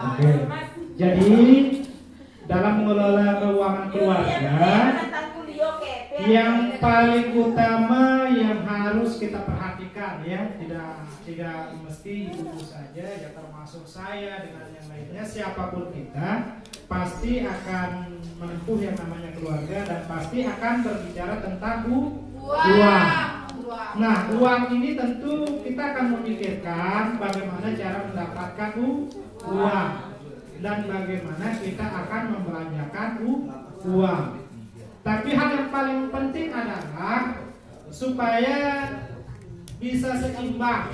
Oke. Jadi dalam mengelola keuangan keluarga, yang paling utama yang harus kita perhatikan ya, tidak mesti ibu saja, ya termasuk saya dengan yang lainnya, siapapun kita pasti akan menempuh yang namanya keluarga dan pasti akan berbicara tentang uang. Nah, uang ini tentu kita akan memikirkan bagaimana cara mendapatkan uang dan bagaimana kita akan membelanjakan uang. Tapi hal yang paling penting adalah supaya bisa seimbang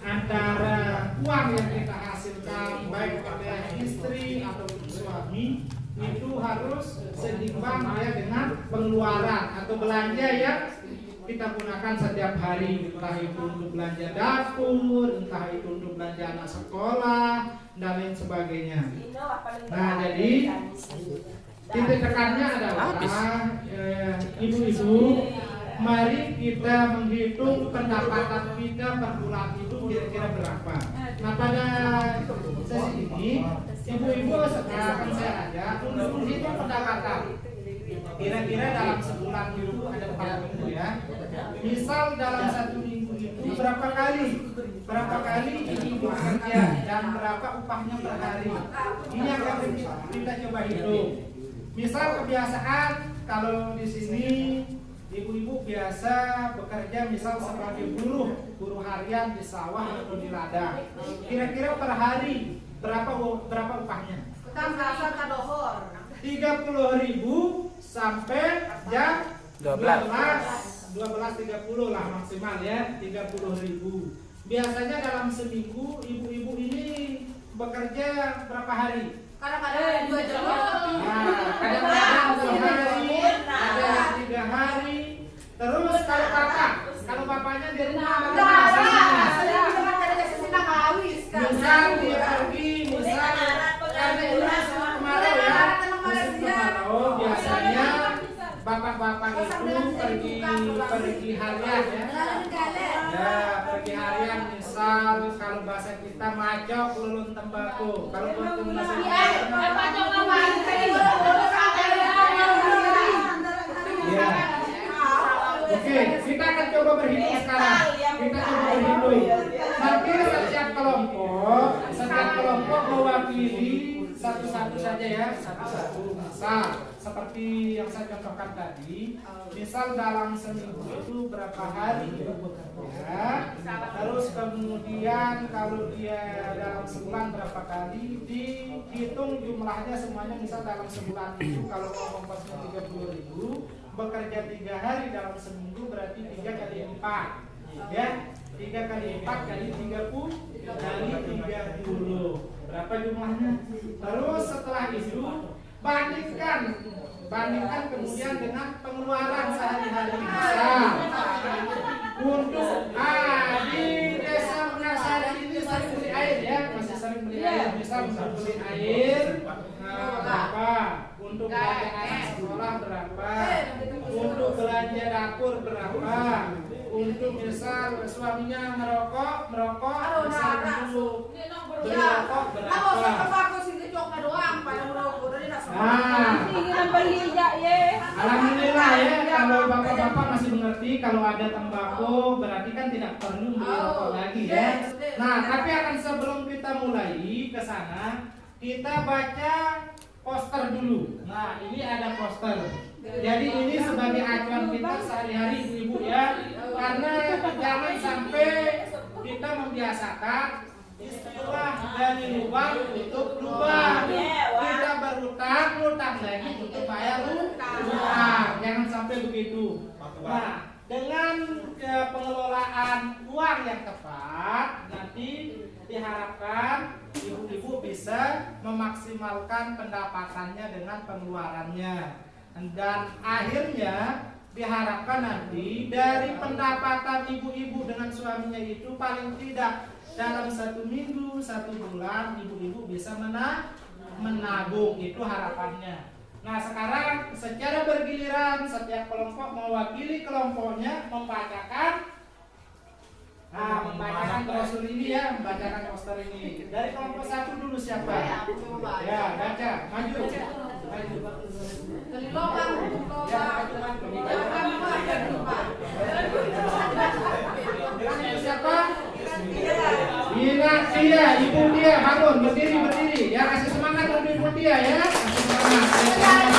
antara uang yang kita hasilkan baik oleh istri ataupun suami itu harus seimbang ya dengan pengeluaran atau belanja yang kita gunakan setiap hari, entah itu untuk belanja dapur, entah itu untuk belanja anak sekolah dan lain sebagainya. Nah, jadi titik tekannya adalah ibu-ibu, mari kita menghitung pendapatan kita per bulan itu kira-kira berapa. Nah, pada sesi ini ibu-ibu sekarang saya ajak untuk menghitung pendapatan kira-kira dalam sebulan itu ada 4 minggu ya. Misal dalam 1 minggu itu berapa kali ibu bekerja dan berapa upahnya per hari. Ini akan kita coba hitung. Misal kebiasaan kalau di sini ibu-ibu biasa bekerja misal sebagai buruh harian di sawah atau di ladang. Kira-kira per hari berapa upahnya? Kita merasa kadohor. 30.000 sampai jam 12.30 lah maksimal ya, 30.000. Biasanya dalam seminggu ibu-ibu ini bekerja berapa hari? Kadang-kadang 2 jam. Nah, kadang-kadang 2 hari, ada 3 hari. Terus kalau bapaknya di rumah misal dia pergi, misal karena ini musim kemarau ya, musim kemarau biasanya bapak-bapak itu pergi harian ya. Ya, pergi harian misal kalau bahasa kita macok lulun tembakau. Kalau untuk bahasa ya. Oke, kita akan coba berhitung sekarang. Kita coba berhitung. Nanti setiap kelompok mewakili satu-satu saja ya, satu-satu. Misal seperti yang saya contohkan tadi, misal dalam seminggu itu berapa hari ibu bekerja, terus kemudian kalau dia dalam sebulan berapa kali, dihitung jumlahnya semuanya. Misal dalam sebulan itu kalau ongkosnya 30.000, bekerja 3 hari dalam seminggu berarti 3 kali 4 ya, 3 kali 4 kali 30 kali 30. Berapa jumlahnya? Terus setelah itu bandingkan kemudian dengan pengeluaran sehari-hari. Misal untuk di desa saya ini sering beli air ya, masih sering beli air. Misal untuk beli air berapa, untuk belanja anak sekolah berapa, untuk belanja dapur berapa, untuk misal suaminya merokok misal dulu beli rokok berapa. Alhamdulillah ya, kalau bapak-bapak masih mengerti kalau ada tembakau berarti kan tidak perlu beli rokok lagi ya. Nah, tapi akan sebelum kita mulai ke sana, kita baca poster dulu. Nah, ini ada poster. Jadi ini sebagai acuan kita sehari-hari ibu-ibu ya, karena jangan sampai kita membiasakan istilah dari lubang tutup lubang. Kita berutang lagi untuk bayar utang. Jangan sampai begitu. Nah, dengan pengelolaan uang yang tepat, nanti diharapkan ibu-ibu bisa memaksimalkan pendapatannya dengan pengeluarannya. Dan akhirnya diharapkan nanti dari pendapatan ibu-ibu dengan suaminya itu paling tidak dalam 1 minggu, 1 bulan ibu-ibu bisa menabung. Itu harapannya. Nah, sekarang secara bergiliran setiap kelompok mewakili kelompoknya membacakan membacakan brosur ini ya, membacakan poster ini. Dari kelompok 1 dulu siapa? Ya, baca, maju. Siapa? Ingat dia, ibu dia, bangun, berdiri, ya kasih semangat untuk ibu dia ya, kasih semangat.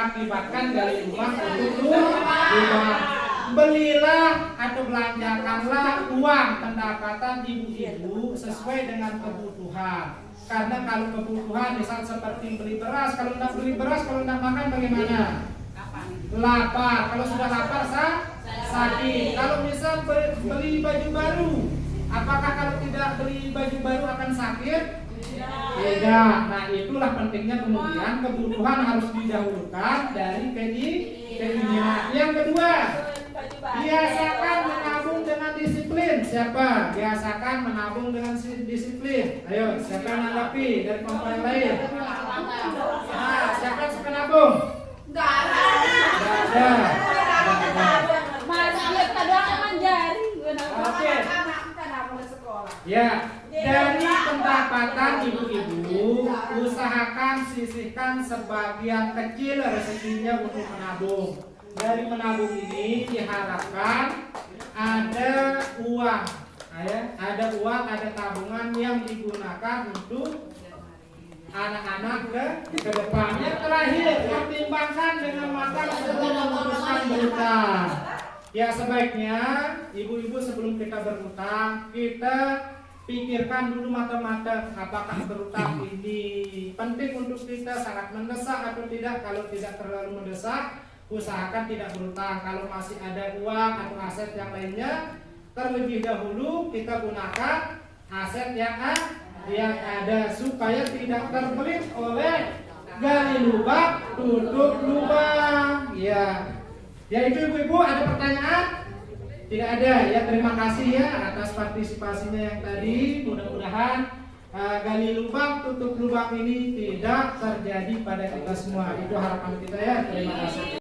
mengakibatkan dari rumah untuk rumah. Belilah atau belanjakanlah uang pendapatan ibu-ibu sesuai dengan kebutuhan. Karena kalau kebutuhan misal seperti beli beras, kalau tidak beli beras, kalau tidak makan bagaimana? Lapar. Kalau sudah lapar sakit. Kalau misal beli baju baru, apakah kalau tidak beli baju baru akan sakit? Tidak. Nah, itulah pentingnya kemudian kebutuhan harus didahulukan dari keinginan. Yang kedua, biasakan menabung dengan disiplin. Siapa? Biasakan menabung dengan disiplin. Ayo, siapa yang menanggapi dari kelompok yang lain? Nah, siapa yang suka nabung? Enggak ada. Oke. Ya, dari pendapatan ibu-ibu, usahakan sisihkan sebagian kecil rezekinya untuk menabung. Dari menabung ini diharapkan ada uang, ada tabungan yang digunakan untuk anak-anak ke depan. Yang terakhir, pertimbangkan dengan matang sebelum memutuskan berutang. Ya, sebaiknya ibu-ibu sebelum kita berutang, kita pikirkan dulu matang-matang apakah berutang ini penting untuk kita, sangat mendesak atau tidak. Kalau tidak terlalu mendesak, usahakan tidak berutang. Kalau masih ada uang atau aset yang lainnya, terlebih dahulu kita gunakan aset yang ada supaya tidak terbelit oleh gali lubang tutup lubang. Ya itu ibu-ibu, ada pertanyaan? Tidak ada ya. Terima kasih ya atas partisipasinya yang tadi. Mudah-mudahan gali lubang tutup lubang ini tidak terjadi pada kita semua. Itu harapan kita ya. Terima kasih.